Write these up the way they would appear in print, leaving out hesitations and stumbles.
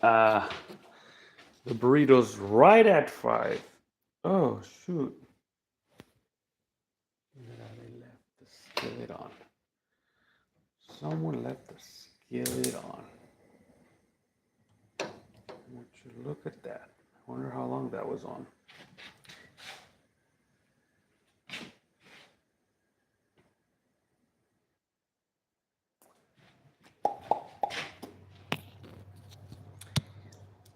Uh, the burrito's right at 5. Oh, shoot. They left the skillet on. Someone left the skillet on. Would you look at that? I wonder how long that was on.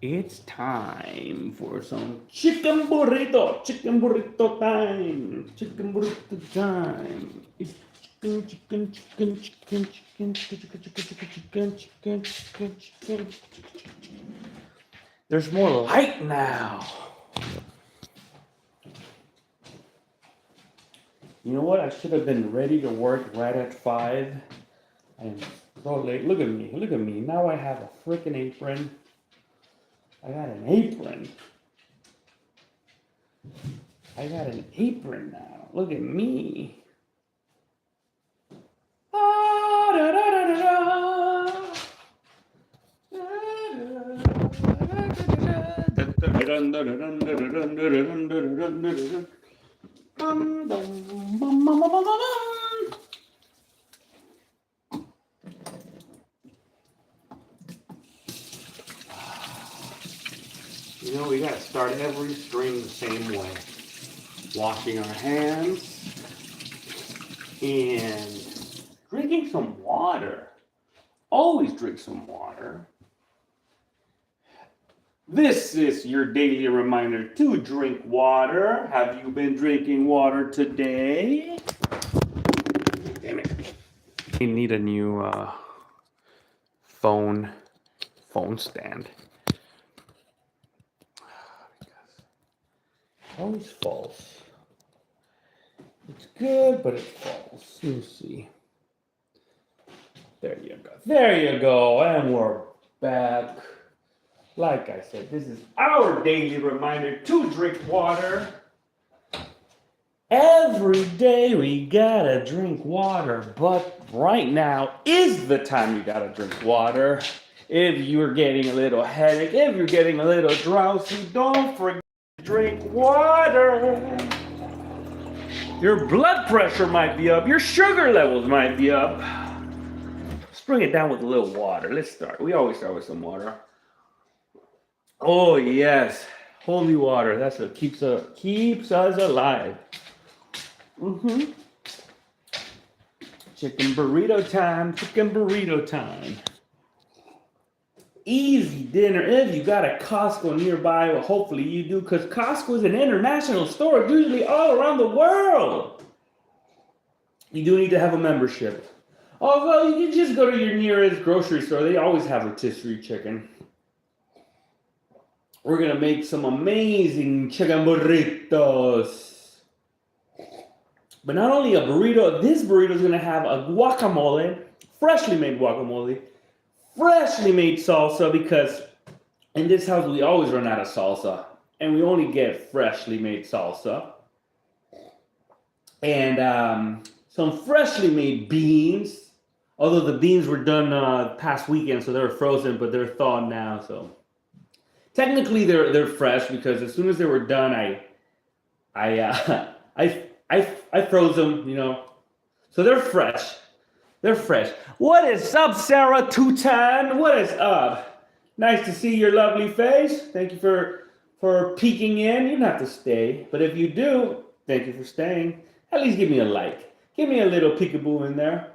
It's time for some chicken burrito. Chicken burrito time. Chicken burrito time. It's chicken. There's more light now. You know what? I should have been ready to work right at 5. I'm so late. Look at me. Look at me. Now I have a freaking apron. I got an apron. I got an apron now. Look at me. You know, we gotta start every stream the same way. Washing our hands and drinking some water. Always drink some water. This is your daily reminder to drink water. Have you been drinking water today? Damn it. We need a new phone stand. Always false. It's good, but it's false. Let me see. There you go. There you go. And we're back. Like I said, this is our daily reminder to drink water. Every day we gotta drink water, but right now is the time you gotta drink water. If you're getting a little headache, if you're getting a little drowsy, don't forget to drink water. Your blood pressure might be up, your sugar levels might be up. Let's bring it down with a little water. Let's start. We always start with some water. Oh yes, holy water. That's what keeps us alive. Chicken burrito time. Chicken burrito time. Easy dinner. If you got a Costco nearby, well, hopefully you do, because Costco is an international store, usually all around the world. You do need to have a membership. Although you can just go to your nearest grocery store. They always have rotisserie chicken. We're going to make some amazing chicken burritos. But not only a burrito, this burrito is going to have a guacamole, freshly made guacamole, freshly made salsa, because in this house we always run out of salsa. And we only get freshly made salsa. And some freshly made beans. Although the beans were done past weekend, so they're frozen, but they're thawed now, so... Technically, they're fresh because as soon as they were done, I froze them, you know. So they're fresh. They're fresh. What is up, Sarah Tutan? What is up? Nice to see your lovely face. Thank you for peeking in. You don't have to stay, but if you do, thank you for staying. At least give me a like. Give me a little peekaboo in there.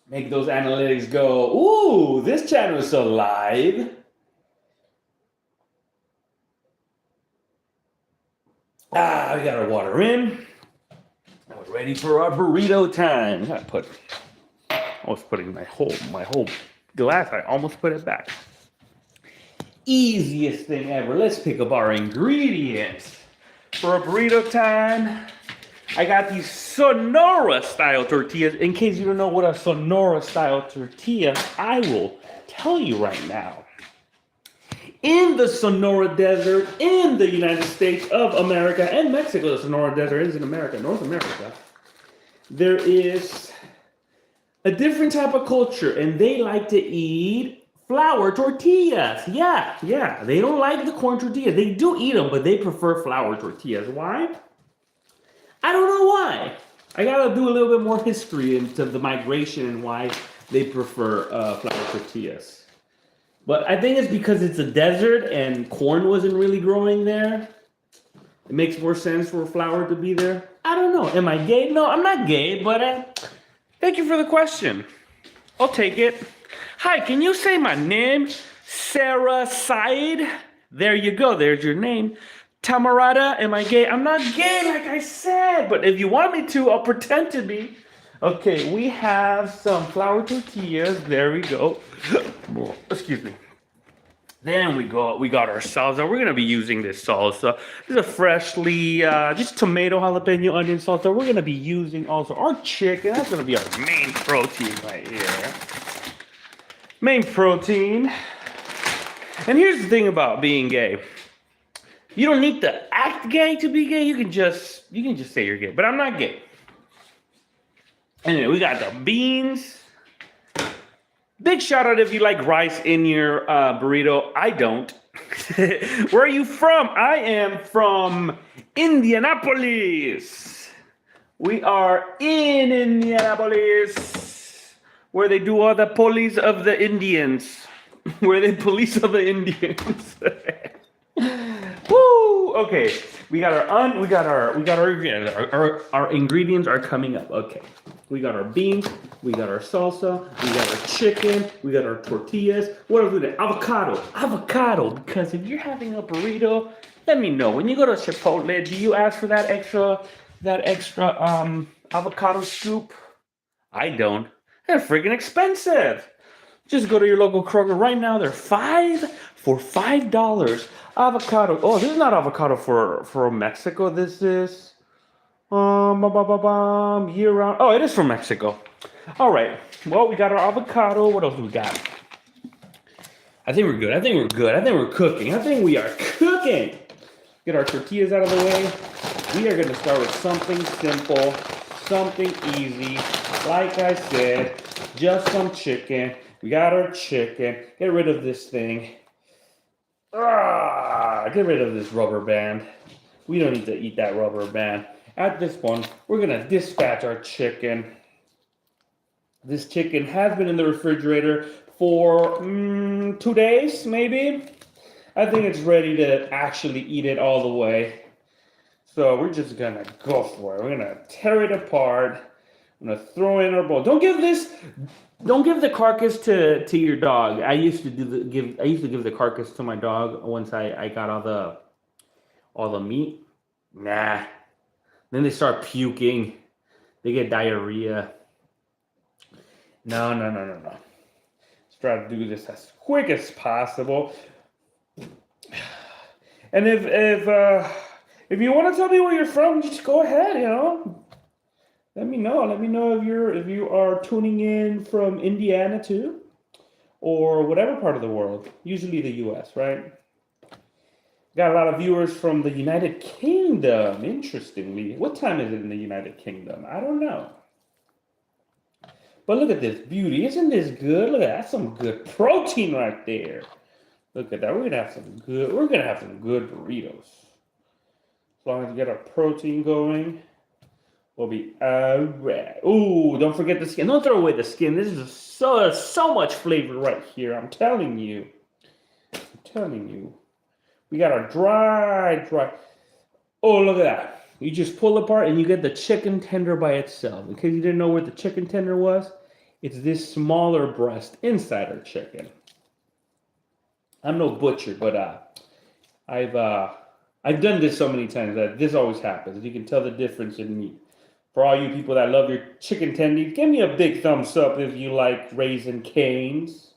Make those analytics go, ooh, this channel is so live. We got our water in. We're ready for our burrito time. I was putting my whole glass. I almost put it back. Easiest thing ever. Let's pick up our ingredients for a burrito time. I got these Sonora style tortillas. In case you don't know what a Sonora style tortilla, I will tell you right now. In the Sonora Desert, in the United States of America and Mexico, the Sonora Desert is in America, North America, there is a different type of culture, and they like to eat Flour tortillas. Yeah. They don't like the corn tortillas. They do eat them, but they prefer flour tortillas. Why? I don't know why. I gotta do a little bit more history into the migration and why they prefer flour tortillas. But I think it's because it's a desert and corn wasn't really growing there. It makes more sense for flour to be there. I don't know. Am I gay? No, I'm not gay, but thank you for the question. I'll take it. Hi, can you say my name? Sarah Said. There you go. There's your name. Tamarada, am I gay? I'm not gay, like I said. But if you want me to, I'll pretend to be. Okay, we have some flour tortillas. There we go. Excuse me. Then we got our salsa. We're gonna be using this salsa. This is a freshly, just tomato, jalapeno, onion salsa. We're gonna be using also our chicken. That's gonna be our main protein right here. Main protein. And here's the thing about being gay. You don't need to act gay to be gay. You can just say you're gay. But I'm not gay. Anyway, we got the beans. Big shout out if you like rice in your burrito. I don't. Where are you from? I am from Indianapolis. We are in Indianapolis, where they do all the police of the Indians. Where they police of the Indians. Woo! Okay, our ingredients are coming up. Okay, we got our beans, we got our salsa, we got our chicken, we got our tortillas. What else we got? Avocado. Because if you're having a burrito, let me know. When you go to Chipotle, do you ask for that extra avocado scoop? I don't. They're freaking expensive. Just go to your local Kroger right now. They're $5. Avocado. Oh, this is not avocado for Mexico. This is year round. Oh, it is from Mexico. All right. Well, we got our avocado. What else do we got? I think we're good. I think we're cooking. I think we are cooking. Get our tortillas out of the way. We are going to start with something simple, something easy. Like I said, just some chicken. We got our chicken. Get rid of this thing. Get rid of this rubber band. We don't need to eat that rubber band. At this point, we're going to dispatch our chicken. This chicken has been in the refrigerator for 2 days, maybe. I think it's ready to actually eat it all the way. So we're just going to go for it. We're going to tear it apart. I'm going to throw it in our bowl. Don't give the carcass to your dog. I used to give the carcass to my dog once I got all the meat. Nah. Then they start puking. They get diarrhea. No. Let's try to do this as quick as possible. And if you want to tell me where you're from, just go ahead, Let me know. Let me know if you are tuning in from Indiana too, or whatever part of the world. Usually the U.S., right? Got a lot of viewers from the United Kingdom. Interestingly, what time is it in the United Kingdom? I don't know. But look at this beauty. Isn't this good? Look at that. That's some good protein right there. Look at that. We're gonna have some good burritos. As long as we get our protein going. Will be alright. Ooh, don't forget the skin. Don't throw away the skin. This is so much flavor right here. I'm telling you. We got our dry. Oh, look at that. You just pull apart and you get the chicken tender by itself. In case you didn't know where the chicken tender was, it's this smaller breast inside our chicken. I'm no butcher, but I've done this so many times that this always happens. You can tell the difference in meat. For all you people that love your chicken tendies, give me a big thumbs up if you like Raisin Canes.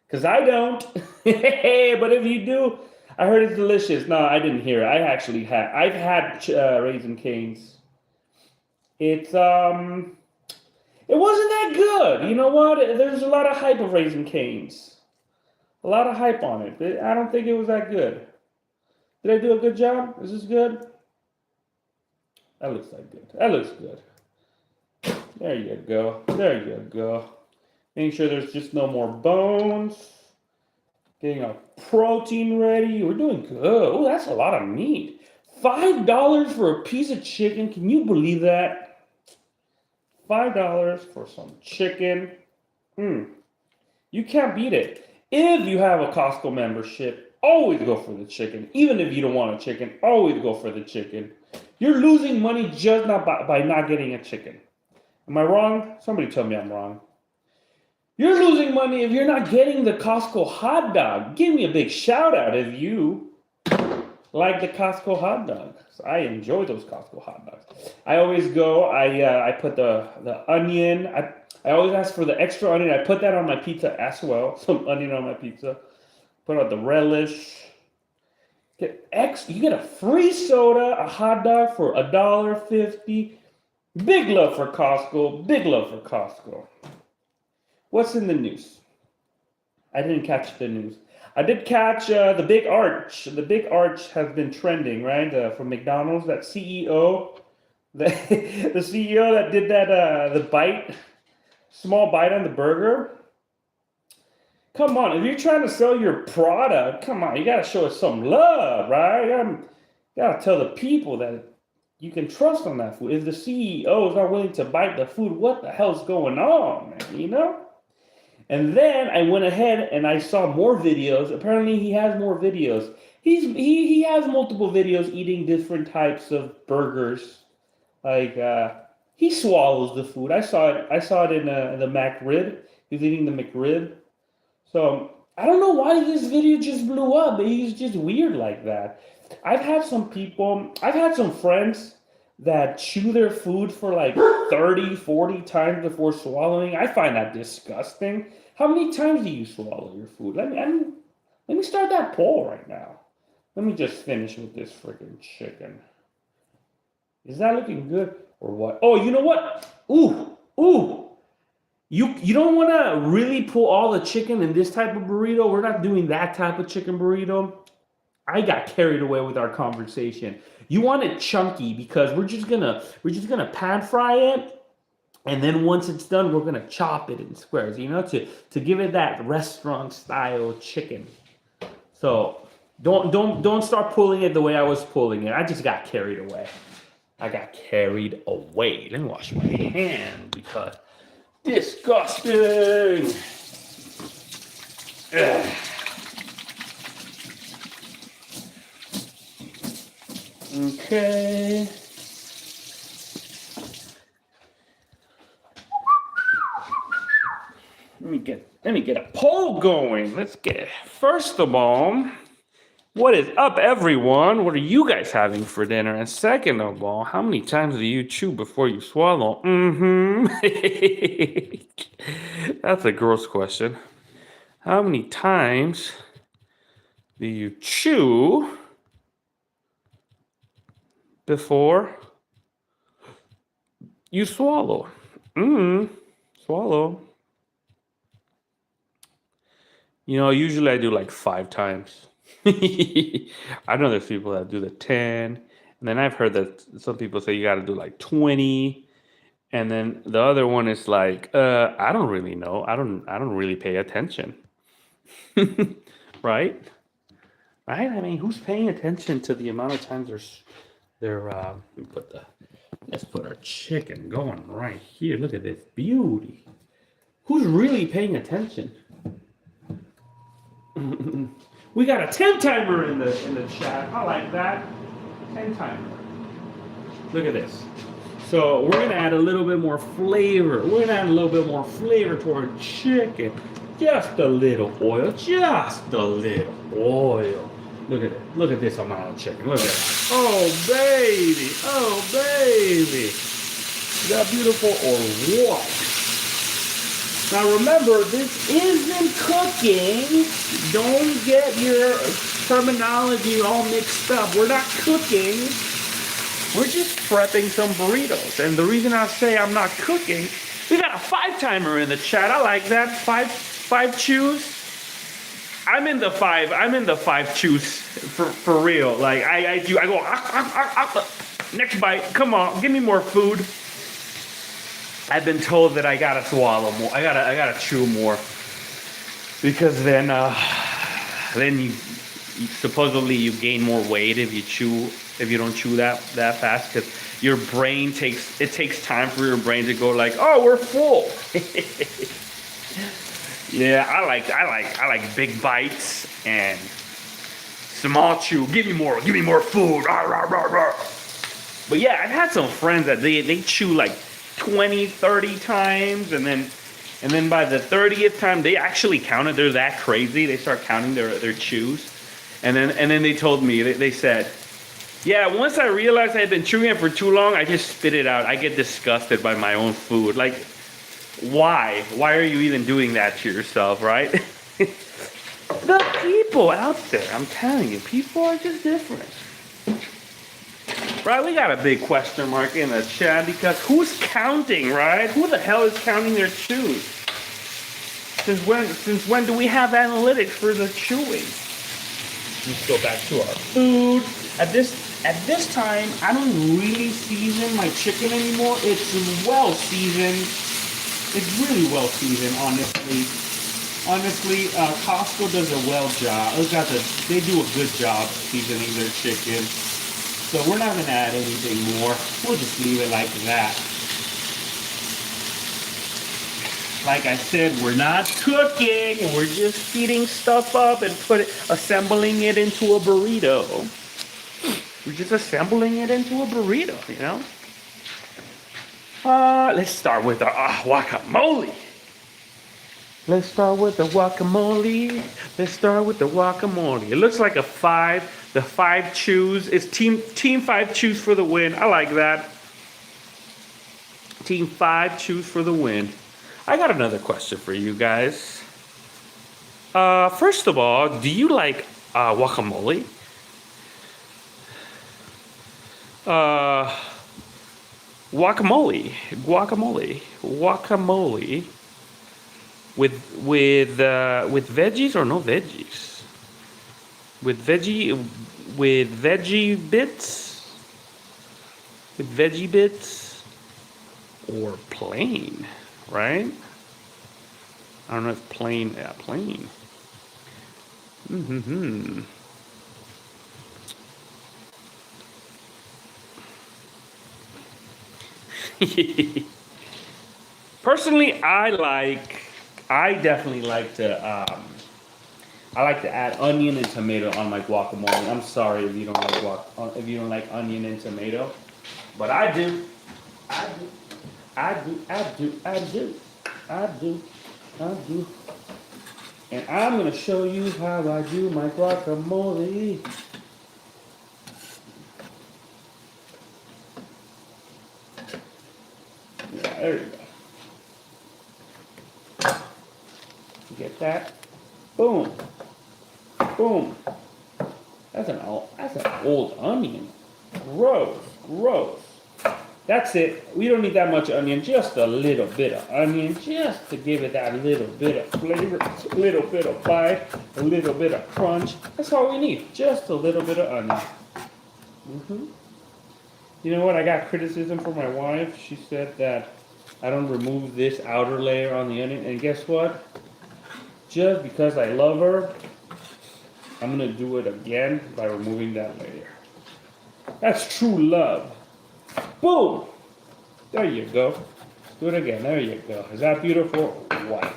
Because I don't. But if you do, I heard it's delicious. No, I didn't hear it. I've had Raisin Canes. It wasn't that good. You know what? There's a lot of hype of Raisin Canes. A lot of hype on it. I don't think it was that good. Did I do a good job? Is this good? That looks like good. That looks good. There you go. Make sure there's just no more bones. Getting our protein ready. We're doing good. Oh, that's a lot of meat. $5 for a piece of chicken. Can you believe that? $5 for some chicken. You can't beat it. If you have a Costco membership, always go for the chicken. Even if you don't want a chicken, always go for the chicken. You're losing money just not by not getting a chicken. Am I wrong? Somebody tell me I'm wrong. You're losing money if you're not getting the Costco hot dog. Give me a big shout out if you like the Costco hot dog. I enjoy those Costco hot dogs. I always go, I put the onion. I always ask for the extra onion. I put that on my pizza as well. Some onion on my pizza. Put out the relish. You get a free soda, a hot dog for $1.50. Big love for Costco. Big love for Costco. What's in the news? I didn't catch the news. I did catch the big arch. The big arch has been trending, right? From McDonald's, that CEO, the CEO that did that, the small bite on the burger. Come on, if you're trying to sell your product, come on, you gotta show us some love, right? You gotta tell the people that you can trust on that food. If the CEO is not willing to bite the food, what the hell's going on, man? You know? And then I went ahead and I saw more videos. Apparently, he has more videos. He has multiple videos eating different types of burgers. Like he swallows the food. I saw it in the McRib. He's eating the McRib. So I don't know why this video just blew up. He's just weird like that. I've had some friends that chew their food for like 30, 40 times before swallowing. I find that disgusting. How many times do you swallow your food? Let me start that poll right now. Let me just finish with this freaking chicken. Is that looking good or what? Oh, you know what? Ooh. You don't want to really pull all the chicken in this type of burrito. We're not doing that type of chicken burrito. I got carried away with our conversation. You want it chunky because we're just gonna pan fry it, and then once it's done, we're gonna chop it in squares. You know, to give it that restaurant style chicken. So don't start pulling it the way I was pulling it. I just got carried away. Let me wash my hand because disgusting. Ugh. Okay. Let me get a poll going. Let's get first of all, what is up, everyone? What are you guys having for dinner? And second of all, how many times do you chew before you swallow? That's a gross question. How many times do you chew before you swallow? Swallow. You know, usually I do like 5 times. I know there's people that do the 10, and then I've heard that some people say you got to do like 20, and then the other one is like, I don't really know. I don't really pay attention. Right? I mean, who's paying attention to the amount of times let's put our chicken going right here. Look at this beauty. Who's really paying attention? We got a 10 timer in the chat. I like that. 10 timer. Look at this. So we're gonna add a little bit more flavor. We're gonna add a little bit more flavor to our chicken. Just a little oil. Just a little oil. Look at it. Look at this amount of chicken. Look at it. Oh baby. Oh baby. Is that beautiful or what? Now remember, this isn't cooking. Don't get your terminology all mixed up. We're not cooking. We're just prepping some burritos. And the reason I say I'm not cooking, we got a 5 timer in the chat. I like that. Five chews. I'm in the 5 chews for real. Like I go next bite. Come on, give me more food. I've been told that I gotta swallow more. I gotta chew more, because then then you supposedly you gain more weight if you don't chew that fast, because your brain takes time for your brain to go like, oh, we're full. Yeah, I like big bites and small chew. Give me more food. Rah, rah, rah, rah. But yeah, I've had some friends that they chew like 20, 30 times, and then by the 30th time they actually count it. They're that crazy. They start counting their chews. And then they told me, they said, yeah, once I realized I had been chewing it for too long, I just spit it out. I get disgusted by my own food. Like, why? Why are you even doing that to yourself, right? The people out there, I'm telling you, people are just different. Right, we got a big question mark in the chat, because who's counting, right? Who the hell is counting their chews? Since when do we have analytics for the chewing? Let's go back to our food. At this time, I don't really season my chicken anymore. It's well seasoned. It's really well seasoned, honestly. Honestly, Costco does a well job. They do a good job seasoning their chicken. So we're not gonna add anything more. We'll just leave it like that. Like I said, we're not cooking. We're just heating stuff up and assembling it into a burrito. We're just assembling it into a burrito, you know? Let's start with our guacamole. Let's start with the guacamole. It looks like a 5. The 5 chews. It's team 5 chews for the win. I like that. Team 5 chews for the win. I got another question for you guys. First of all, do you like guacamole? Guacamole with veggies or no veggies? With veggie bits, or plain, right? I don't know if plain. Yeah, plain. Personally, I definitely like to add onion and tomato on my guacamole. I'm sorry if you don't like onion and tomato, but I do. And I'm gonna show you how I do my guacamole. Yeah, there you go. Get that? Boom. Boom. That's an old onion. Gross. That's it. We don't need that much onion. Just a little bit of onion, just to give it that little bit of flavor, a little bit of bite, a little bit of crunch. That's all we need. Just a little bit of onion. You know what? I got criticism from my wife. She said that I don't remove this outer layer on the onion. And guess what? Just because I love her, I'm going to do it again by removing that layer. That's true love. Boom! There you go. Let's do it again. There you go. Is that beautiful? Wow.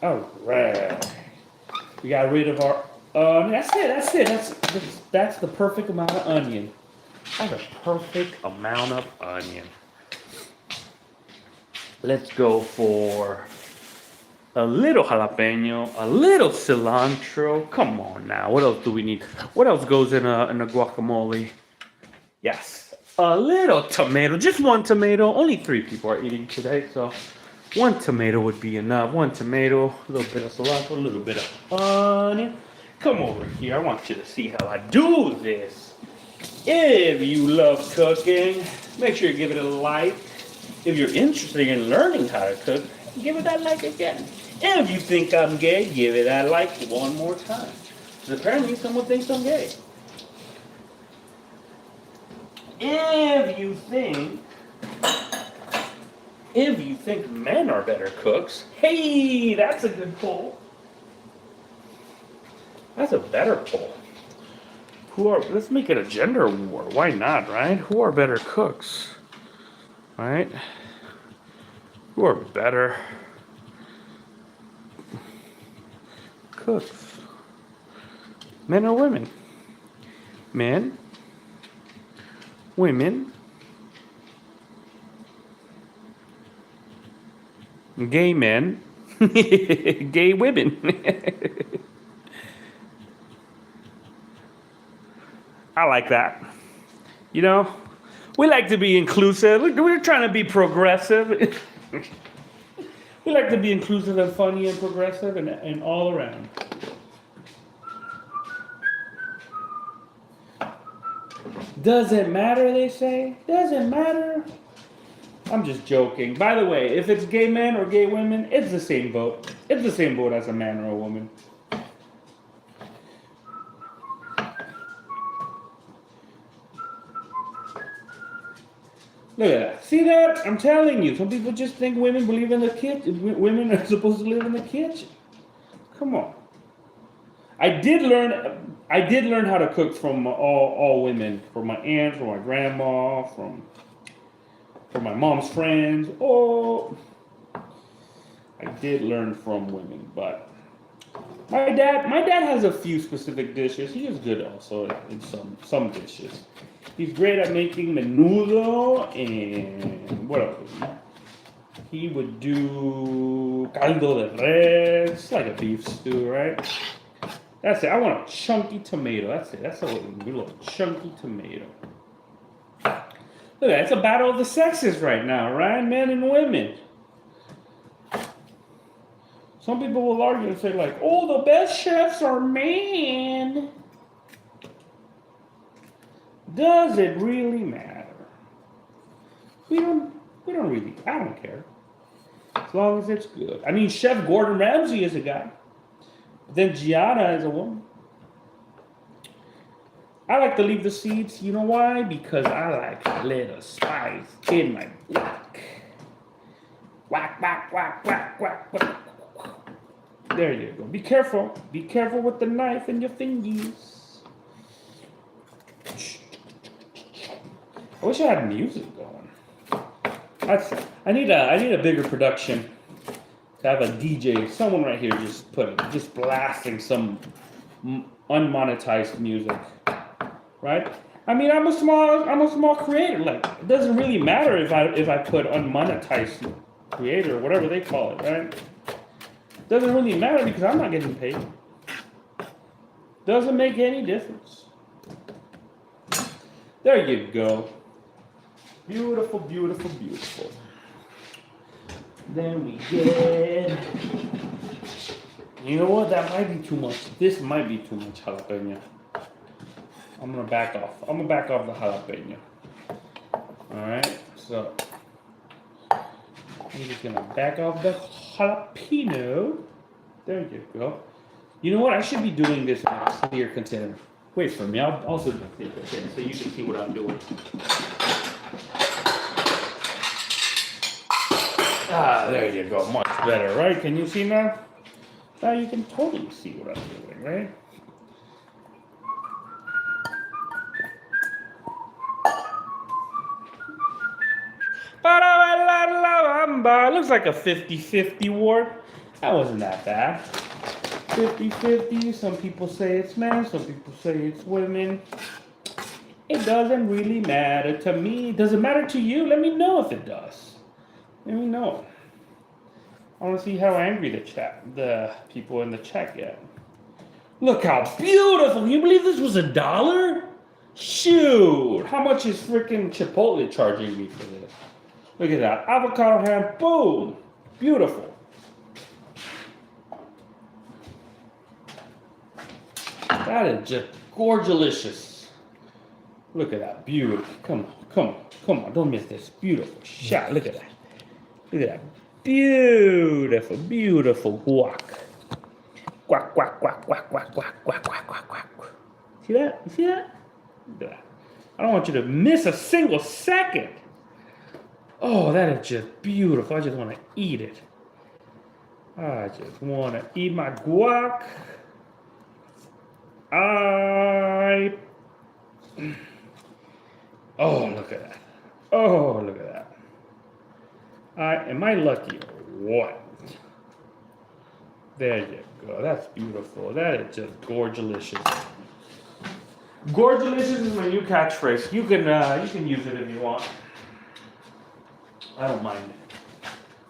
Alright. We got rid of our that's it. That's the perfect amount of onion. That's a perfect amount of onion. Let's go for a little jalapeno, a little cilantro. Come on now. What else do we need? What else goes in a guacamole? Yes, a little tomato. Just one tomato. Only 3 people are eating today, so 1 tomato would be enough. 1 tomato, a little bit of cilantro, a little bit of onion. Come over here. I want you to see how I do this. If you love cooking, make sure you give it a like. If you're interested in learning how to cook, give it that like again. If you think I'm gay, give it that like one more time. Because apparently someone thinks I'm gay. if you think men are better cooks, hey, that's a good poll. That's a better poll. Let's make it a gender war. Why not, right? Who are better cooks? Right? Who are better cooks? Men or women? Men? Women? Gay men? Gay women? I like that. You know, we like to be inclusive. We're trying to be progressive. We like to be inclusive and funny and progressive and all around. Does it matter, they say? Does it matter? I'm just joking. By the way, if it's gay men or gay women, it's the same vote. It's the same vote as a man or a woman. Look at that. See that? I'm telling you. Some people just think women believe in the kitchen. Women are supposed to live in the kitchen. Come on. I did learn how to cook from all women, from my aunt, from my grandma, from my mom's friends. Oh, I did learn from women, but my dad has a few specific dishes. He is good also in some dishes. He's great at making menudo and what else? He would do caldo de res, like a beef stew, right? That's it. I want a chunky tomato. That's it. That's a little chunky tomato. Look at that. It's a battle of the sexes right now, right? Men and women. Some people will argue and say like, oh, the best chefs are men. Does it really matter? We don't really. I don't care. As long as it's good. I mean, Chef Gordon Ramsay is a guy. Then Gianna is a woman. I like to leave the seeds. You know why? Because I like a little spice in my whack. Whack, whack, whack, whack, whack, whack. There you go. Be careful. Be careful with the knife and your fingies. I wish I had music going. I need a bigger production. To have a DJ, someone right here just blasting some unmonetized music, right? I mean, I'm a small creator. Like, it doesn't really matter if I put unmonetized creator or whatever they call it, right? It doesn't really matter because I'm not getting paid. Doesn't make any difference. There you go. Beautiful, beautiful, beautiful. Then we get, you know what, that might be too much. This might be too much jalapeno. I'm gonna back off. I'm gonna back off the jalapeno. Alright, so I'm just gonna back off the jalapeno. There you go. You know what, I should be doing this in a clear container. Wait for me, I'll also do a clear container so you can see what I'm doing. Ah, there you go. Much better, right? Can you see now? Now you can totally see what I'm doing, right? It looks like a 50-50 war. That wasn't that bad. 50-50. Some people say it's men. Some people say it's women. It doesn't really matter to me. Does it matter to you? Let me know if it does. Let me know. I want to see how angry the people in the chat get. Look how beautiful! Can you believe this was $1? Shoot! How much is freaking Chipotle charging me for this? Look at that. Avocado ham, boom! Beautiful. That is just gorgelicious. Look at that. Beautiful. Come on. Don't miss this. Beautiful shot. Look at that. Look at that. Beautiful, beautiful guac. Guac, guac, guac, guac, guac, guac, guac, guac, guac, guac. See that? You see that? Look at that. I don't want you to miss a single second. Oh, that is just beautiful. I just want to eat it. I just want to eat my guac. Oh, look at that. Oh, look at that. Am I lucky or what? There you go. That's beautiful. That is just gorgelicious. Gorgelicious is my new catchphrase. You can use it if you want. I don't mind it.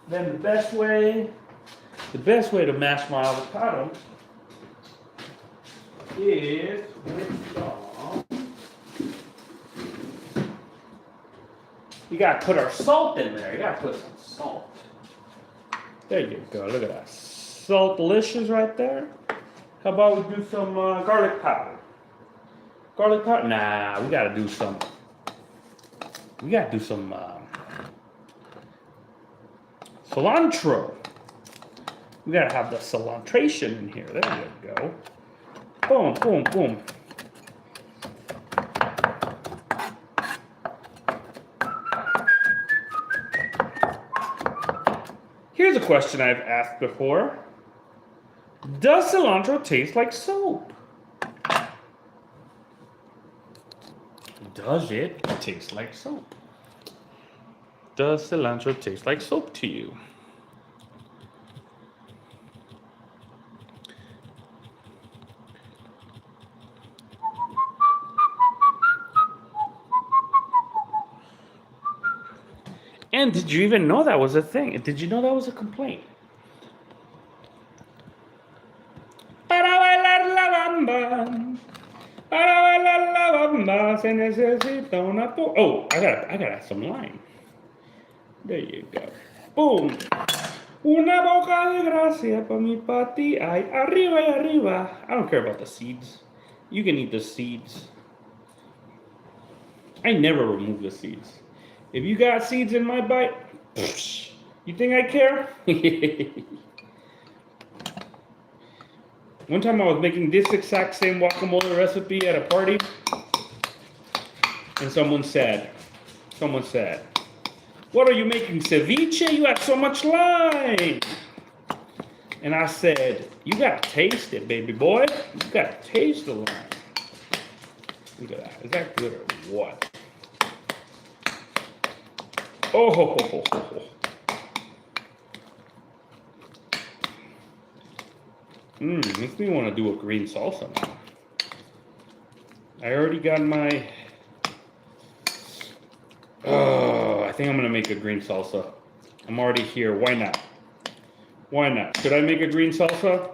Then the best way to mash my avocado is with some. You gotta put our salt in there. You gotta put some salt. There you go. Look at that. Salt delicious right there. How about we do some garlic powder? Garlic powder? Nah, we gotta do some. We gotta do some cilantro. We gotta have the cilantration in here. There you go. Boom, boom, boom. Here's a question I've asked before. Does cilantro taste like soap? Does it taste like soap? Does cilantro taste like soap to you? And did you even know that was a thing? Did you know that was a complaint? Para bailar la bamba. Para bailar la bamba se necesita una oh, I gotta add some lime. There you go. Boom. Una boca de gracia pa mi pati. Ay, arriba y arriba. I don't care about the seeds. You can eat the seeds. I never remove the seeds. If you got seeds in my bite, you think I care? One time I was making this exact same guacamole recipe at a party, and someone said, what are you making, ceviche? You have so much lime. And I said, you gotta taste it, baby boy. You gotta taste the lime. Look at that. Is that good or what? Oh, ho, ho, ho, ho. Makes me want to do a green salsa now. I already got my... Oh, I think I'm going to make a green salsa. I'm already here. Why not? Why not? Should I make a green salsa?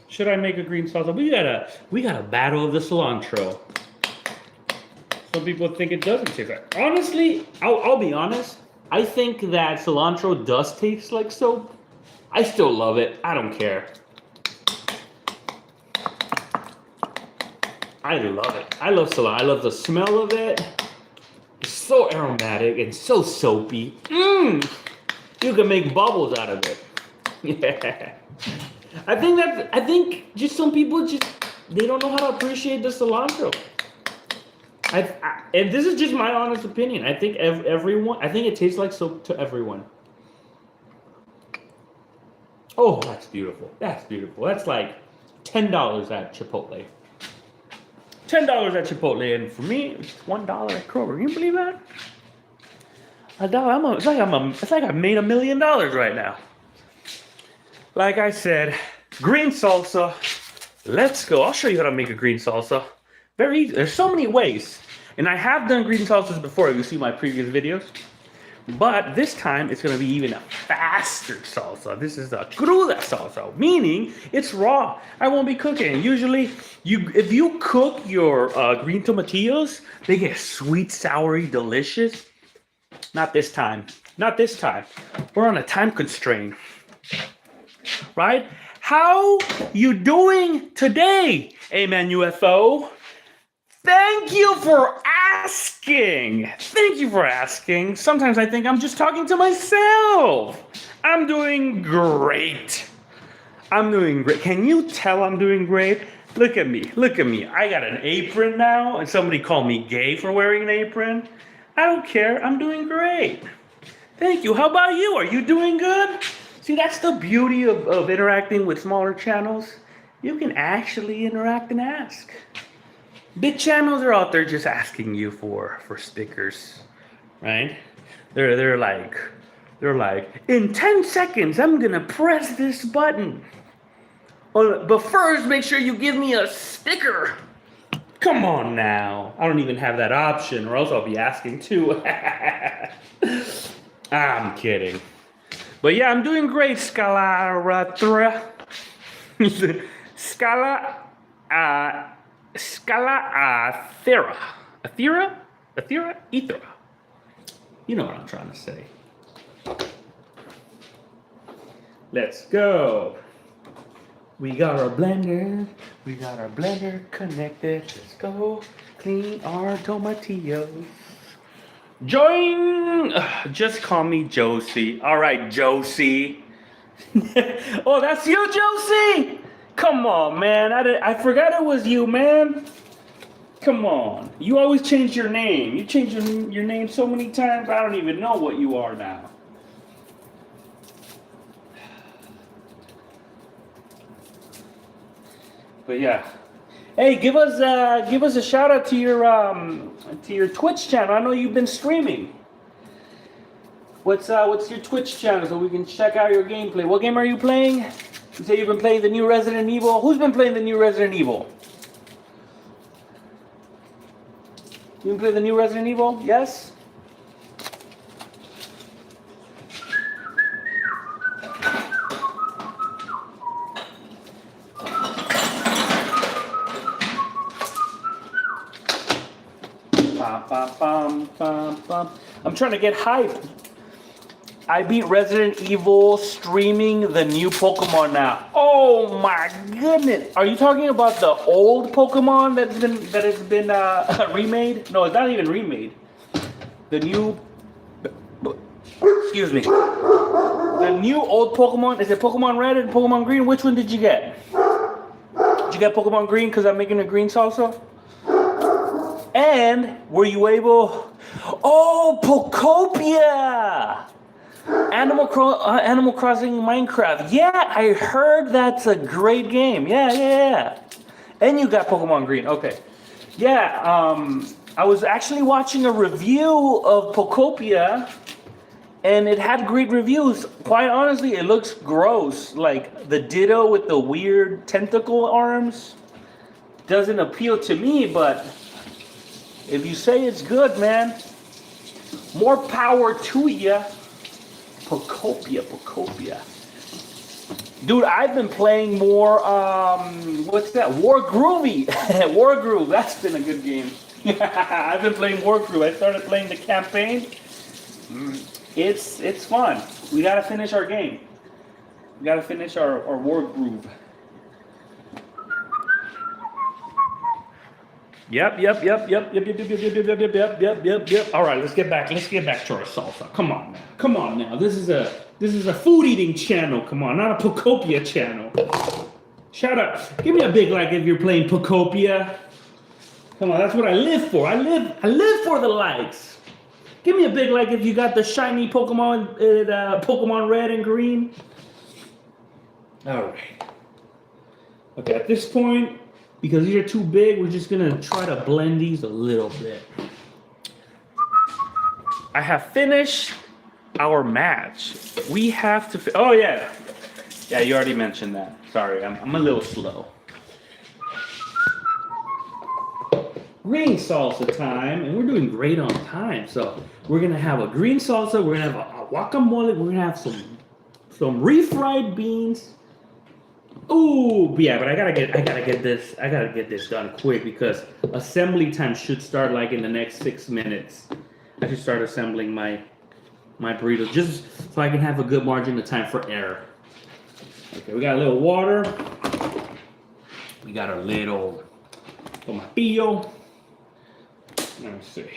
Should I make a green salsa? We got a battle of the cilantro. Some people think it doesn't taste like. Honestly, I'll be honest. I think that cilantro does taste like soap. I still love it. I don't care. I love it. I love cilantro. I love the smell of it. It's so aromatic and so soapy. You can make bubbles out of it. Yeah. I think just some people they don't know how to appreciate the cilantro. And this is just my honest opinion. I think I think it tastes like soap to everyone. Oh, that's beautiful. That's beautiful. That's like $10 at Chipotle. $10 at Chipotle, and for me, it's $1 at Kroger. Can you believe that? It's like I made $1 million right now. Like I said, green salsa. Let's go. I'll show you how to make a green salsa. Very easy. There's so many ways. And I have done green salsas before. You see my previous videos. But this time, it's going to be even a faster salsa. This is a cruda salsa, meaning it's raw. I won't be cooking. Usually, if you cook your green tomatillos, they get sweet, soury, delicious. Not this time. Not this time. We're on a time constraint. Right? How you doing today, Amen UFO? Thank you for asking. Thank you for asking. Sometimes I think I'm just talking to myself. I'm doing great. I'm doing great. Can you tell I'm doing great? Look at me. Look at me. I got an apron now, and somebody called me gay for wearing an apron. I don't care. I'm doing great. Thank you. How about you? Are you doing good? See, that's the beauty of interacting with smaller channels. You can actually interact and ask. Big channels are out there just asking you for stickers, right? They're like, in 10 seconds, I'm gonna press this button. But first, make sure you give me a sticker. Come on now. I don't even have that option, or else I'll be asking too. I'm kidding. But yeah, I'm doing great, Scala-Thera. Ethera. You know what I'm trying to say. Let's go. We got our blender connected. Let's go clean our tomatillos. Just call me Josie. All right, Josie. Oh, that's you, Josie? Come on, man. I forgot it was you, man. Come on. You always change your name. You change your name so many times, I don't even know what you are now. But yeah. Hey, give us a shout out to your Twitch channel. I know you've been streaming. What's your Twitch channel so we can check out your gameplay? What game are you playing? You say you've been playing the new Resident Evil. Who's been playing the new Resident Evil? You been playing the new Resident Evil? Yes? I'm trying to get hype. I beat Resident Evil streaming the new Pokemon now. Oh my goodness! Are you talking about the old Pokemon that has been remade? No, it's not even remade. The new, excuse me, the new old Pokemon. Is it Pokemon Red and Pokemon Green? Which one did you get? Did you get Pokemon Green because I'm making a green salsa? And were you able? Oh, Pokopia! Animal Crossing Minecraft. Yeah, I heard that's a great game. Yeah. And you got Pokemon Green. Okay. Yeah, I was actually watching a review of Pokopia, and it had great reviews. Quite honestly, it looks gross. Like the Ditto with the weird tentacle arms doesn't appeal to me, but if you say it's good, man, more power to ya. Pokopia. Dude, I've been playing more, what's that? Wargroovy. Wargroove, that's been a good game. I've been playing Wargroove. I started playing the campaign. It's fun. We gotta finish our game. We gotta finish our Wargroove. Yep. All right, let's get back to our salsa. Come on now. This is a food eating channel. Come on, not a Pokopia channel. Shout out. Give me a big like if you're playing Pokopia. Come on, that's what I live for. I live for the likes. Give me a big like if you got the shiny Pokemon, Pokemon Red and Green. All right. Okay, at this point, because these are too big, we're just gonna try to blend these a little bit. I have finished our match. We have to, oh yeah. Yeah, you already mentioned that. Sorry, I'm a little slow. Green salsa time, and we're doing great on time. So we're gonna have a green salsa, we're gonna have a guacamole, we're gonna have some refried beans. Ooh, yeah, but I gotta get this done quick because assembly time should start like in the next 6 minutes. I should start assembling my burritos just so I can have a good margin of time for error. Okay, we got a little water. We got a little tomatillo. Let me see.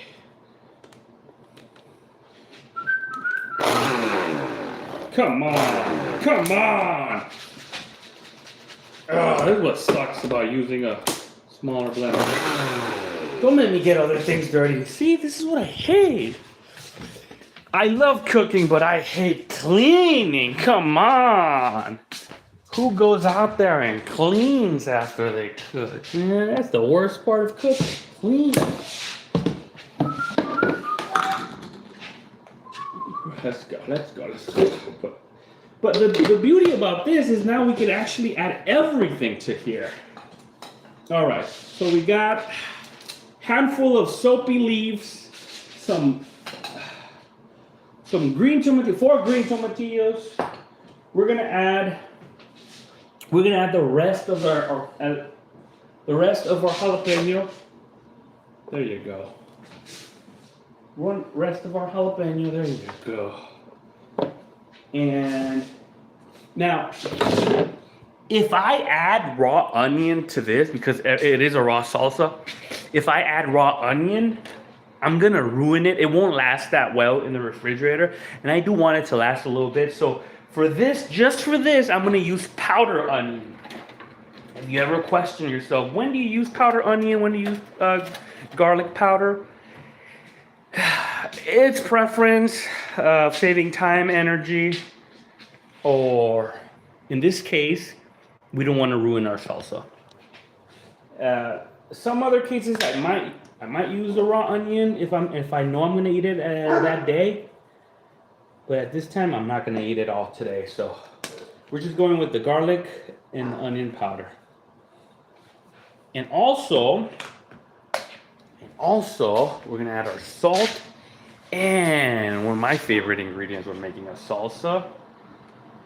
Come on. Oh, this is what sucks about using a smaller blender. Don't make me get other things dirty. See, this is what I hate. I love cooking, but I hate cleaning. Come on. Who goes out there and cleans after they cook? Yeah, that's the worst part of cooking. Clean. Let's go. But the beauty about this is now we can actually add everything to here. All right, so we got handful of soapy leaves, some green tomato, 4 green tomatillos. We're gonna add the rest of our jalapeno. There you go. Rest of our jalapeno. There you go. And now, if I add raw onion to this, because it is a raw salsa, if I add raw onion, I'm gonna ruin it. It won't last that well in the refrigerator, and I do want it to last a little bit. So for this, just for this, I'm gonna use powder onion. Have you ever questioned yourself, when do you use powder onion? When do you use garlic powder? It's preference, saving time, energy, or in this case, we don't want to ruin our salsa. Some other cases, I might use the raw onion if I know I'm gonna eat it that day. But at this time, I'm not gonna eat it all today. So we're just going with the garlic and the onion powder. And also, we're gonna add our salt and one of my favorite ingredients when making a salsa.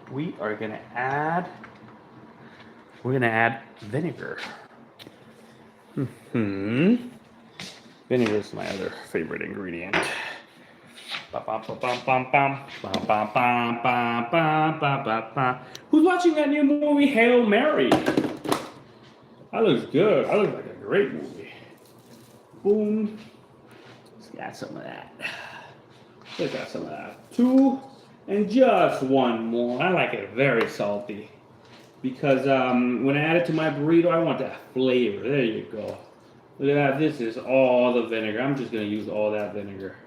We're gonna add vinegar. Vinegar is my other favorite ingredient. Who's watching that new movie, Hail Mary? That looks good. That looks like a great movie. Boom. Let's add some of that. Let's add some of that. 2 and just 1 more. I like it very salty. Because when I add it to my burrito, I want that flavor. There you go. Look at that. This is all the vinegar. I'm just going to use all that vinegar.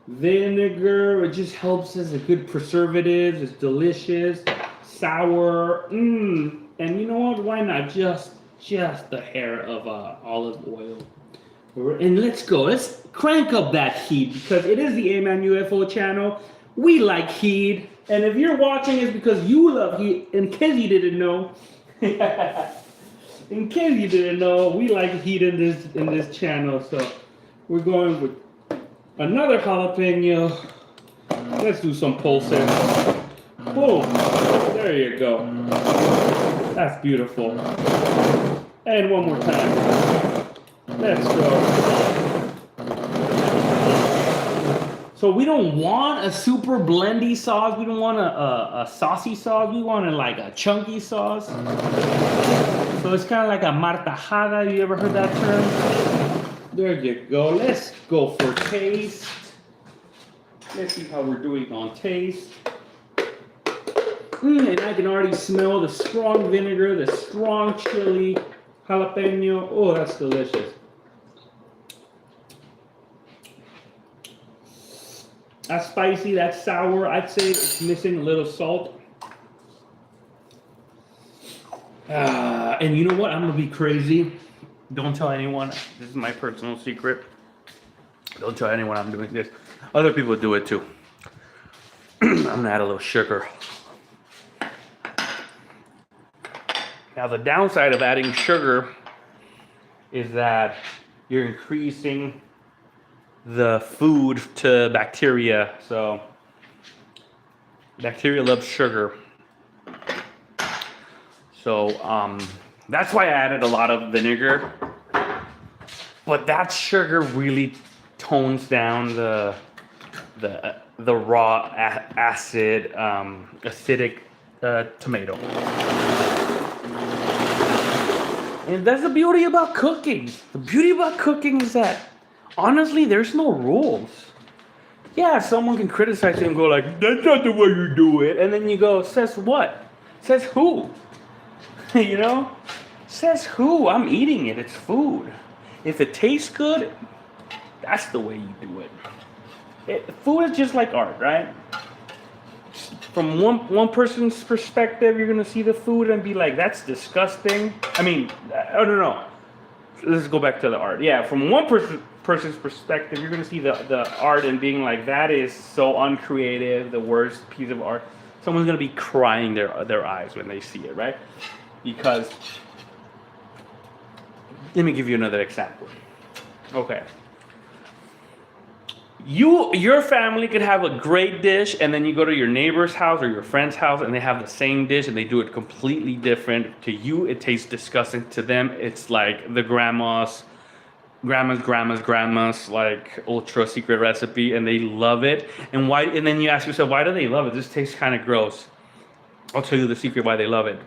Vinegar, it just helps as a good preservative. It's delicious. Sour. And you know what? Why not just the hair of olive oil. And let's go. Let's crank up that heat because it is the A-Man UFO channel. We like heat. And if you're watching, it's because you love heat. In case you didn't know. In case you didn't know, we like heat in this channel. So we're going with another jalapeno. Let's do some pulses. Boom. There you go. That's beautiful. And one more time. Let's go. So we don't want a super blendy sauce. We don't want a saucy sauce. We want like a chunky sauce. So it's kind of like a martajada. You ever heard that term? There you go. Let's go for taste. Let's see how we're doing on taste. And I can already smell the strong vinegar, the strong chili, jalapeno. Oh, that's delicious. That's spicy, that's sour. I'd say it's missing a little salt. And you know what? I'm gonna be crazy. Don't tell anyone. This is my personal secret. Don't tell anyone I'm doing this. Other people do it too. I'm gonna add a little sugar. Now the downside of adding sugar is that you're increasing the food to bacteria. So bacteria loves sugar. So that's why I added a lot of vinegar. But that sugar really tones down the raw acid acidic tomato. And that's the beauty about cooking. The beauty about cooking is that, honestly, there's no rules. Yeah, someone can criticize you and go like, that's not the way you do it. And then you go, says what? Says who? You know? Says who? I'm eating it. It's food. If it tastes good, that's the way you do it. Food is just like art, right? From one person's perspective, you're gonna see the food and be like, "That's disgusting." I mean, oh no. Let's go back to the art. Yeah, from one person's perspective, you're gonna see the art and being like, "That is so uncreative, the worst piece of art." Someone's gonna be crying their eyes when they see it, right? Because let me give you another example. Okay. Your family could have a great dish, and then you go to your neighbor's house or your friend's house, and they have the same dish, and they do it completely different. To you, it tastes disgusting. To them, it's like the grandma's like ultra secret recipe, and they love it. And why? And then you ask yourself, why do they love it? This tastes kind of gross. I'll tell you the secret why they love it.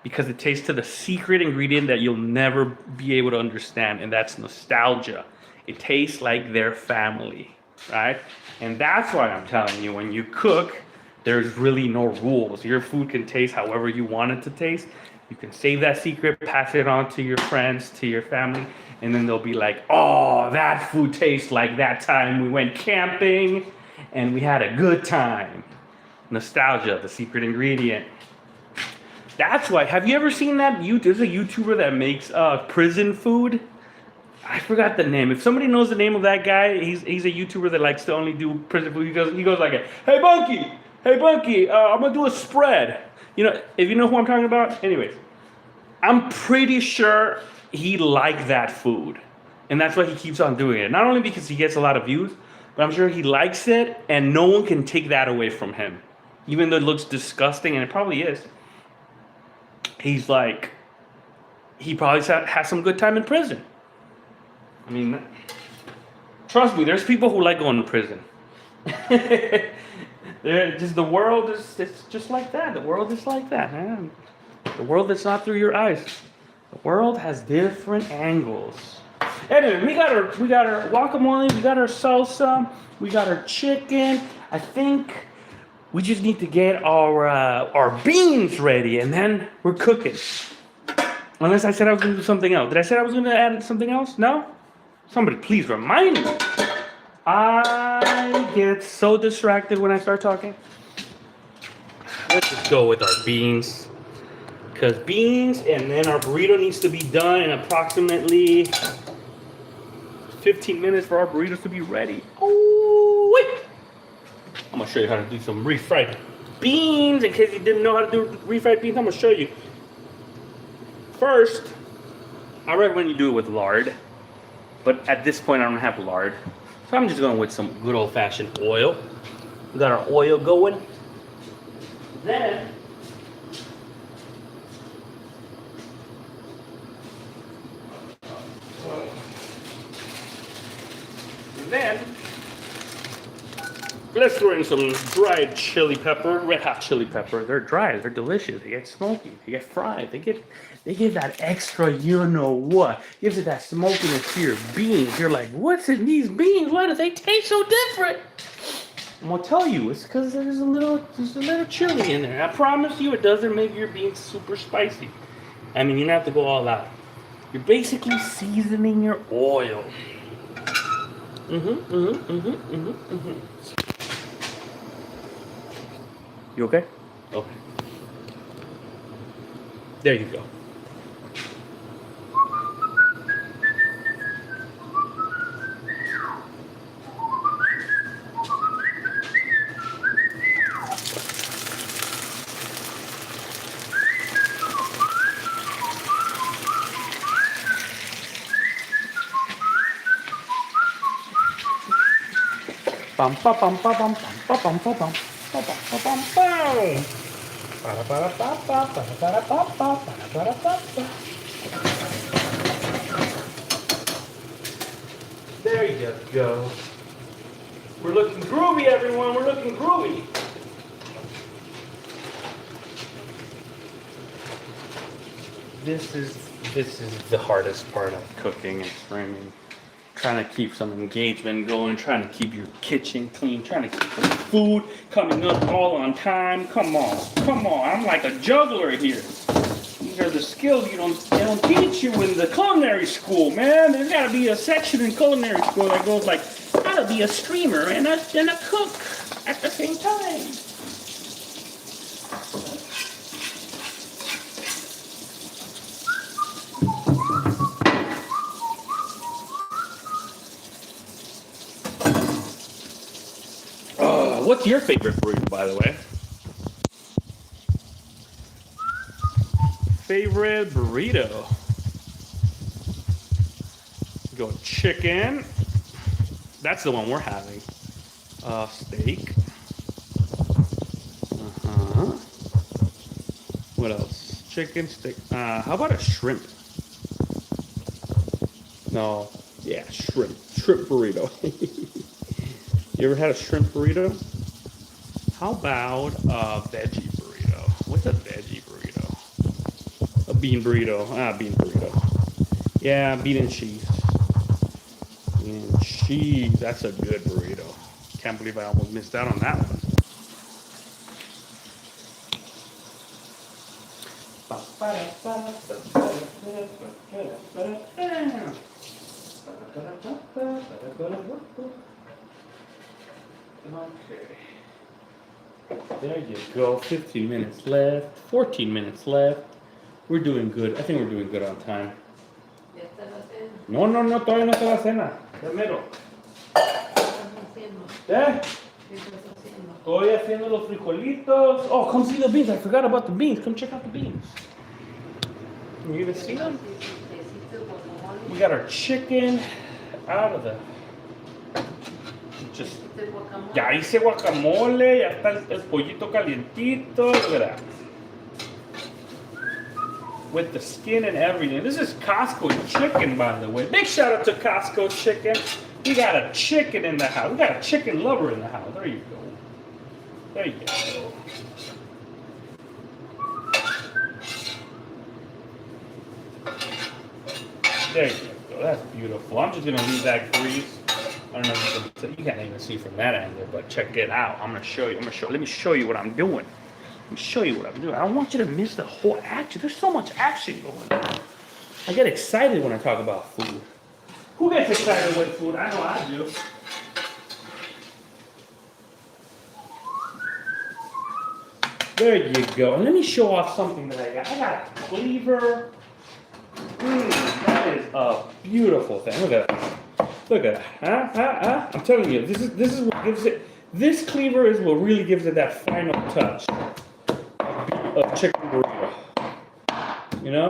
Because it tastes to the secret ingredient that you'll never be able to understand, and that's nostalgia. It tastes like their family. Right? And that's why I'm telling you, when you cook, there's really no rules. Your food can taste however you want it to taste. You can save that secret, pass it on to your friends, to your family, and then they'll be like, "Oh, that food tastes like that time we went camping and we had a good time." Nostalgia, the secret ingredient. That's why. Have you ever seen that? There's a YouTuber that makes prison food. I forgot the name. If somebody knows the name of that guy, he's a YouTuber that likes to only do prison food. He goes like, "Hey Bunky, I'm gonna do a spread." You know, if you know who I'm talking about. Anyways, I'm pretty sure he liked that food, and that's why he keeps on doing it. Not only because he gets a lot of views, but I'm sure he likes it, and no one can take that away from him, even though it looks disgusting, and it probably is. He's like, he probably has some good time in prison. I mean, trust me, there's people who like going to prison. The world is it's just like that. The world is like that, man. The world is not through your eyes. The world has different angles. Anyway, we got our guacamole, we got our salsa, we got our chicken. I think we just need to get our beans ready, and then we're cooking. Unless I said I was going to do something else. Did I say I was going to add something else? No? Somebody please remind me. I get so distracted when I start talking. Let's just go with our beans. Because beans, and then our burrito needs to be done in approximately 15 minutes for our burritos to be ready. Oh, wait. I'm going to show you how to do some refried beans. In case you didn't know how to do refried beans, I'm going to show you. First, I recommend you do it with lard. But at this point, I don't have lard. So I'm just going with some good old-fashioned oil. We got our oil going. Then, let's throw in some dried chili pepper, red hot chili pepper. They're dry, they're delicious. They get smoky, they get fried, they give that extra, you know what? Gives it that smokiness to your beans. You're like, what's in these beans? Why do they taste so different? I'm gonna tell you, it's because there's a little chili in there. I promise you, it doesn't make your beans super spicy. I mean, you don't have to go all out. You're basically seasoning your oil. You okay? Okay. There you go. Bum ba bum ba bum ba bum ba bum ba bum ba bum bum. Ba ba ba ba ba ba ba ba ba ba ba. There you go. We're looking groovy, everyone. We're looking groovy. This is the hardest part of cooking and framing. Trying to keep some engagement going, trying to keep your kitchen clean, trying to keep the food coming up all on time. Come on, come on. I'm like a juggler here. These are the skills they don't teach you in the culinary school, man. There's got to be a section in culinary school that goes like, how to be a streamer and a cook at the same time. What's your favorite burrito, by the way? Favorite burrito? Go chicken. That's the one we're having. Steak. What else? Chicken, steak. How about a shrimp? No. Yeah, shrimp. Shrimp burrito. You ever had a shrimp burrito? How about a veggie burrito? What's a veggie burrito? A bean burrito. Bean burrito. Yeah, bean and cheese. Bean and cheese. That's a good burrito. Can't believe I almost missed out on that one. Okay. There you go. 15 minutes left. 14 minutes left. We're doing good. I think we're doing good on time. No, todavía no está la cena. Primero. ¿Eh? Estoy haciendo los frijolitos. Oh, come see the beans. I forgot about the beans. Come check out the beans. You gonna see them? We got our chicken out of the... Just, ya hice guacamole, ya está el pollito calientito, look at that. With the skin and everything. This is Costco chicken, by the way. Big shout out to Costco chicken. We got a chicken in the house. We got a chicken lover in the house. There you go. There you go. There you go. That's beautiful. I'm just going to leave that grease. I don't know if you can't even see from that angle, but check it out. I'm gonna show you. Let me show you what I'm doing. Let me show you what I'm doing. I don't want you to miss the whole action. There's so much action going on. I get excited when I talk about food. Who gets excited with food? I know I do. There you go. And let me show off something that I got. I got a cleaver. That is a beautiful thing. Look at that. Look at that. I'm telling you, this is what gives it. This cleaver is what really gives it that final touch of chicken burrito. You know,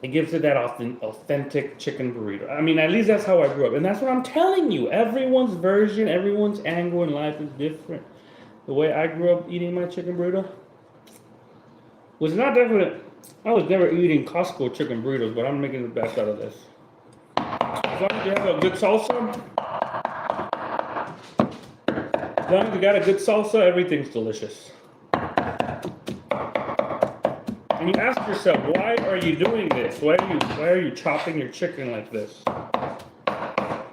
it gives it that authentic chicken burrito. I mean, at least that's how I grew up, and that's what I'm telling you. Everyone's version, everyone's angle in life is different. The way I grew up eating my chicken burrito was not different. I was never eating Costco chicken burritos, but I'm making the best out of this. As long as you have a good salsa, as long as you got a good salsa, everything's delicious. And you ask yourself, why are you doing this? Why are you chopping your chicken like this? Let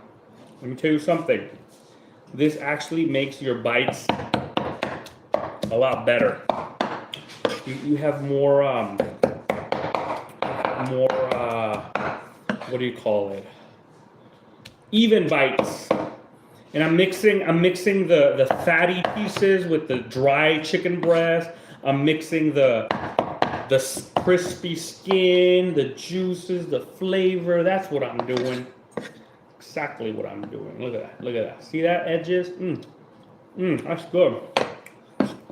me tell you something. This actually makes your bites a lot better. You have more what do you call it? Even bites. And I'm mixing the fatty pieces with the dry chicken breast. I'm mixing the crispy skin, the juices, the flavor. That's what I'm doing. Exactly what I'm doing. Look at that. Look at that. See that edges? That's good.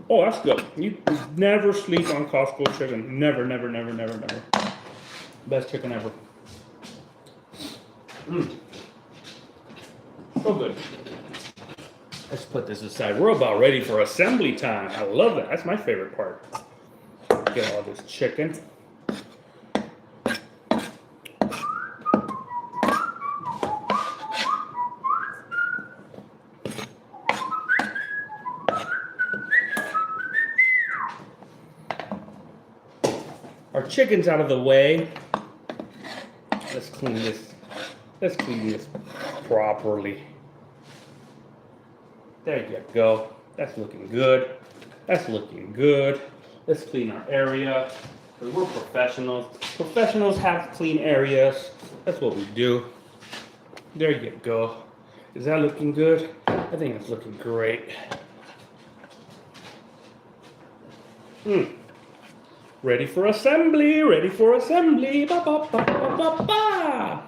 Oh, that's good. You never sleep on Costco chicken. Never. Best chicken ever. So good. Let's put this aside. We're about ready for assembly time. I love that. That's my favorite part. Get all this chicken. Our chicken's out of the way. Let's clean this Let's clean this properly. There you go. That's looking good. That's looking good. Let's clean our area. Because we're professionals. Professionals have clean areas. That's what we do. There you go. Is that looking good? I think it's looking great. Ready for assembly. Ready for assembly. Ba, ba, ba, ba, ba, ba.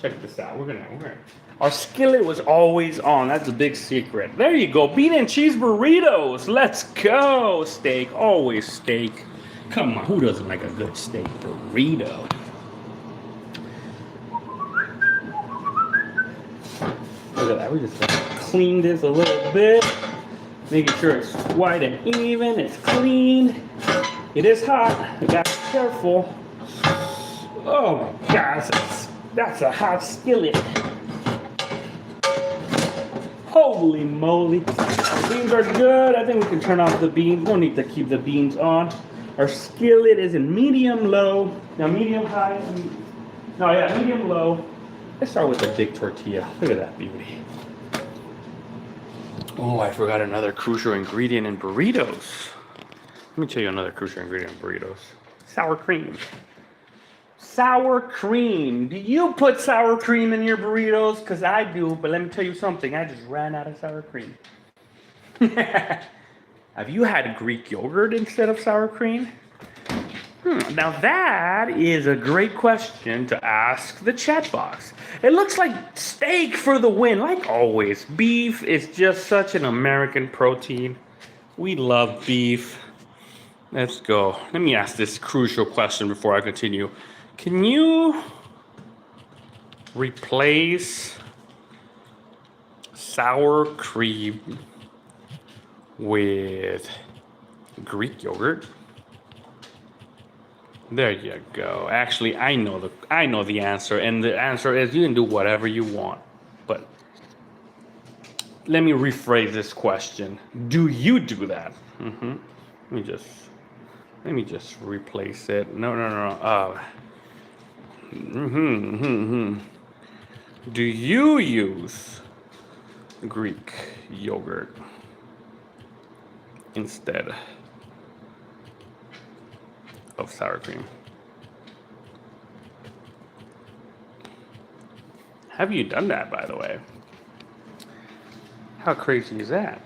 Check this out. We're gonna. Our skillet was always on. That's a big secret. There you go. Bean and cheese burritos. Let's go. Steak. Always steak. Come on. Who doesn't like a good steak burrito? Look at that. We're just gonna clean this a little bit. Making sure it's white and even. It's clean. It is hot. You gotta be careful. Oh my gosh. That's a hot skillet. Holy moly. Our beans are good. I think we can turn off the beans. No need to keep the beans on. Our skillet is in medium low. Now medium high. No, yeah, medium low. Let's start with the big tortilla. Look at that beauty. Oh, I forgot another crucial ingredient in burritos. Let me tell you another crucial ingredient in burritos. Sour cream. Sour cream. Do you put sour cream in your burritos? Because I do, but let me tell you something. I just ran out of sour cream. Have you had Greek yogurt instead of sour cream? Now that is a great question to ask the chat box. It looks like steak for the win. Like always, beef is just such an American protein. We love beef. Let's go. Let me ask this crucial question before I continue. Can you replace sour cream with Greek yogurt? There you go. Actually, I know the answer, and the answer is you can do whatever you want. But let me rephrase this question. Do you do that? Let me just replace it. No. Do you use Greek yogurt instead of sour cream? Have you done that, by the way? How crazy is that?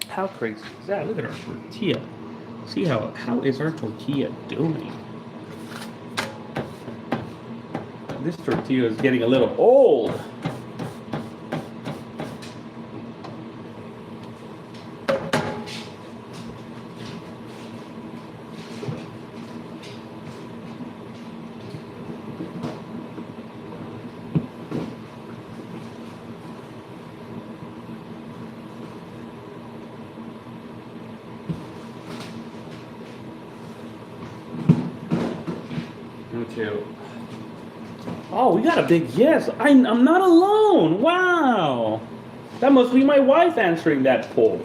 How crazy is that? Look at our tortilla. See how is our tortilla doing? This tortilla is getting a little old. Oh, we got a big yes. I'm not alone. Wow. That must be my wife answering that poll.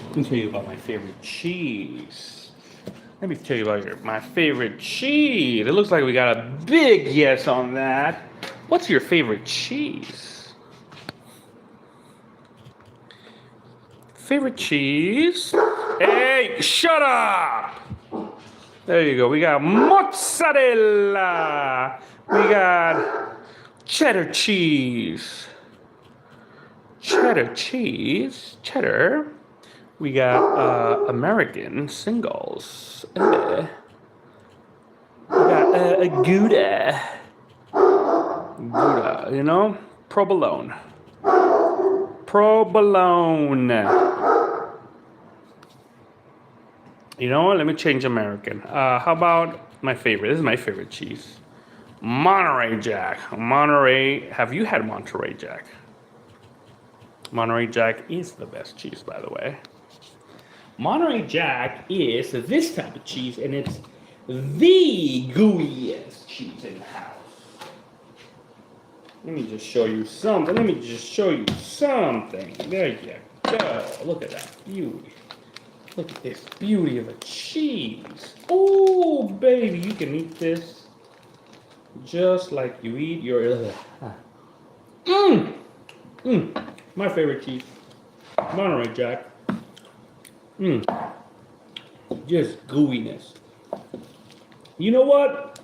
Let me tell you about my favorite cheese. Let me tell you about my favorite cheese. It looks like we got a big yes on that. What's your favorite cheese? Favorite cheese? Hey, shut up! There you go. We got mozzarella. We got cheddar cheese. Cheddar cheese. Cheddar. We got American singles. We got Gouda. Gouda, you know? Provolone. Provolone. You know what? Let me change American. How about my favorite? This is my favorite cheese. Monterey Jack. Monterey. Have you had Monterey Jack? Monterey Jack is the best cheese, by the way. Monterey Jack is this type of cheese, and it's the gooeyest cheese in the house. Let me just show you something. There you go. Look at that beauty. Look at this beauty of a cheese. Oh, baby, you can eat this just like you eat your... Mmm! Mmm! My favorite cheese. Monterey Jack. Mmm. Just gooiness. You know what?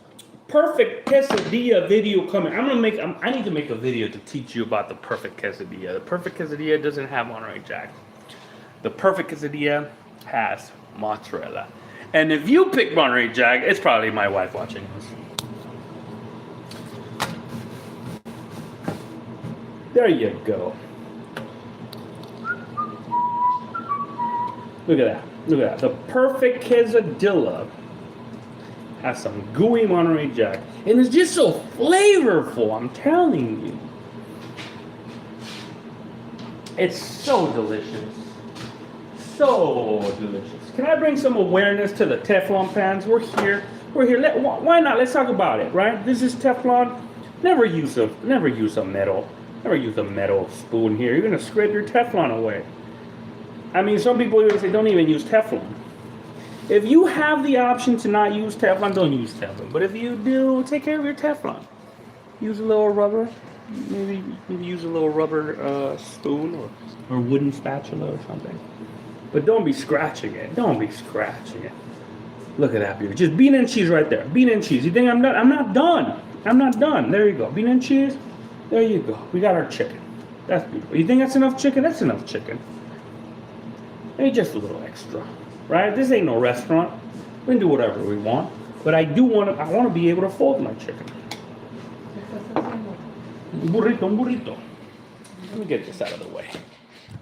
Perfect quesadilla video coming. I need to make a video to teach you about the perfect quesadilla. The perfect quesadilla doesn't have Monterey Jack. The perfect quesadilla has mozzarella. And if you pick Monterey Jack, it's probably my wife watching this. There you go. Look at that. Look at that. The perfect quesadilla has some gooey Monterey Jack. And it's just so flavorful, I'm telling you. It's so delicious. So delicious. Can I bring some awareness to the Teflon pans? We're here. Why not? Let's talk about it, right? This is Teflon. Never use a metal spoon here. You're gonna scrape your Teflon away. I mean, some people even say don't even use Teflon. If you have the option to not use Teflon, don't use Teflon. But if you do, take care of your Teflon. Use a little rubber. Maybe use a little rubber spoon or wooden spatula or something. But don't be scratching it. Don't be scratching it. Look at that beauty. Just bean and cheese right there. Bean and cheese. You think I'm done? I'm not done. I'm not done. There you go. Bean and cheese. There you go. We got our chicken. That's beautiful. You think that's enough chicken? That's enough chicken. Maybe just a little extra. Right? This ain't no restaurant. We can do whatever we want. But I want to be able to fold my chicken. Burrito. Let me get this out of the way.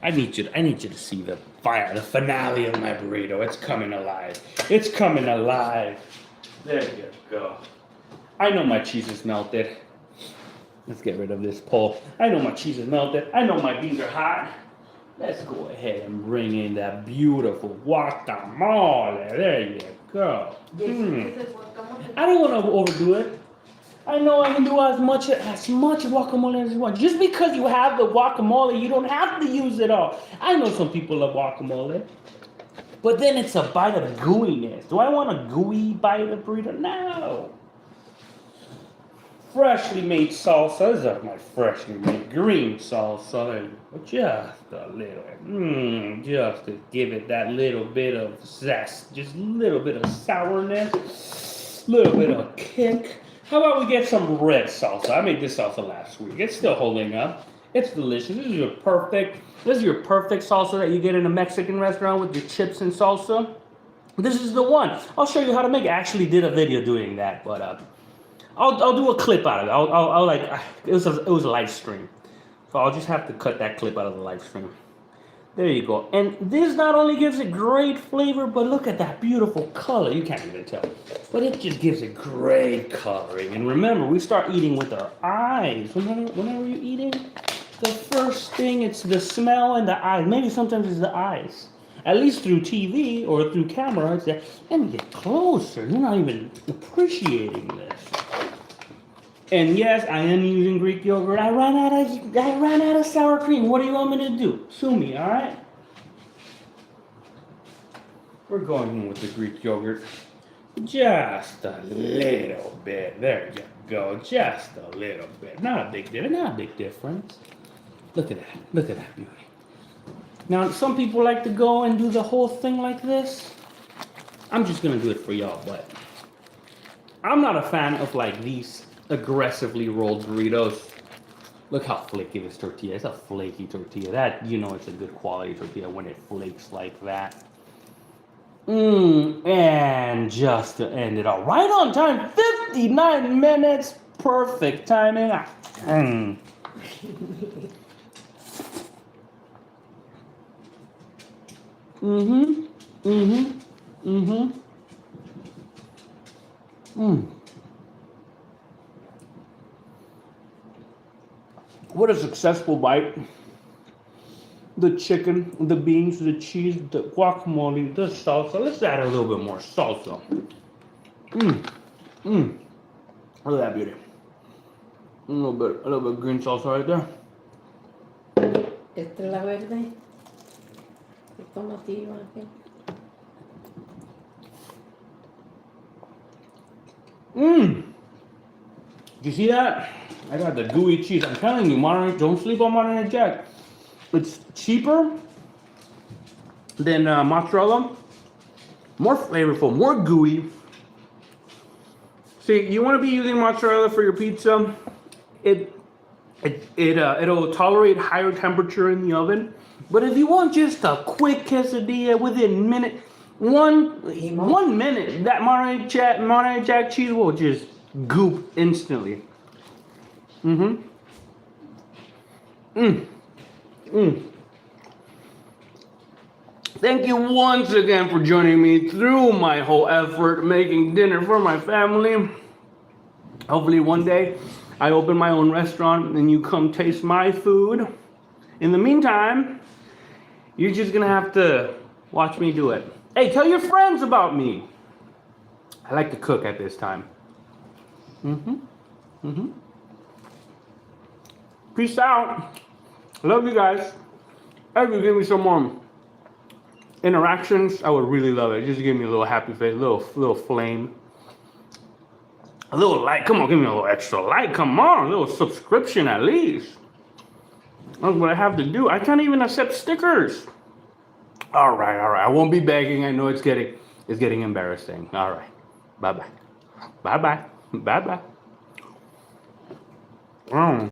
I need you to see the finale of my burrito. It's coming alive. It's coming alive. There you go. I know my cheese is melted. Let's get rid of this pole. I know my cheese is melted. I know my beans are hot. Let's go ahead and bring in that beautiful guacamole. There you go. I don't want to overdo it. I know I can do as much guacamole as you want. Just because you have the guacamole, you don't have to use it all. I know some people love guacamole. But then it's a bite of gooiness. Do I want a gooey bite of burrito? No. Freshly made salsa. This is my freshly made green salsa. Just a little. Just to give it that little bit of zest. Just a little bit of sourness. A little bit of kick. How about we get some red salsa? I made this salsa last week. It's still holding up. It's delicious. This is your perfect salsa that you get in a Mexican restaurant with your chips and salsa. This is the one. I'll show you how to make it. I actually did a video doing that, but I'll do a clip out of it. It was a live stream, so I'll just have to cut that clip out of the live stream. There you go. And this not only gives it great flavor, but look at that beautiful color. You can't even tell. But it just gives it great coloring. And remember, we start eating with our eyes. Whenever you're eating, the first thing, it's the smell and the eyes. Maybe sometimes it's the eyes. At least through TV or through camera, it's like, let me get closer. You're not even appreciating this. And yes, I am using Greek yogurt. I ran out of sour cream. What do you want me to do? Sue me, all right? We're going in with the Greek yogurt. Just a little bit. There you go. Just a little bit. Not a big difference. Look at that. Look at that beauty. Now, some people like to go and do the whole thing like this. I'm just going to do it for y'all, but I'm not a fan of like these aggressively rolled burritos. Look how flaky this tortilla is. It's a flaky tortilla. That, you know, it's a good quality tortilla when it flakes like that. And just to end it all, right on time, 59 minutes, perfect timing. What a successful bite. The chicken, the beans, the cheese, the guacamole, the salsa. Let's add a little bit more salsa. Look at that beauty. A little bit of green salsa right there. Esta es la verde. El tomatillo aquí. Mmm. You see that? I got the gooey cheese. I'm telling you, Monterey, don't sleep on Monterey Jack. It's cheaper than mozzarella. More flavorful, more gooey. See, you want to be using mozzarella for your pizza. It'll tolerate higher temperature in the oven. But if you want just a quick quesadilla within minute, one minute, that Monterey Jack cheese will just goop instantly. Mm-hmm. Thank you once again for joining me through my whole effort making dinner for my family. Hopefully one day I open my own restaurant and you come taste my food. In the meantime, you're just gonna have to watch me do it. Hey, tell your friends about me. I like to cook at this time. Peace out. Love you guys. If you give me some more interactions, I would really love it. Just give me a little happy face, a little flame. A little like, come on, give me a little extra like, come on, a little subscription at least. That's what I have to do. I can't even accept stickers. All right, I won't be begging. I know it's getting embarrassing. All right, bye-bye.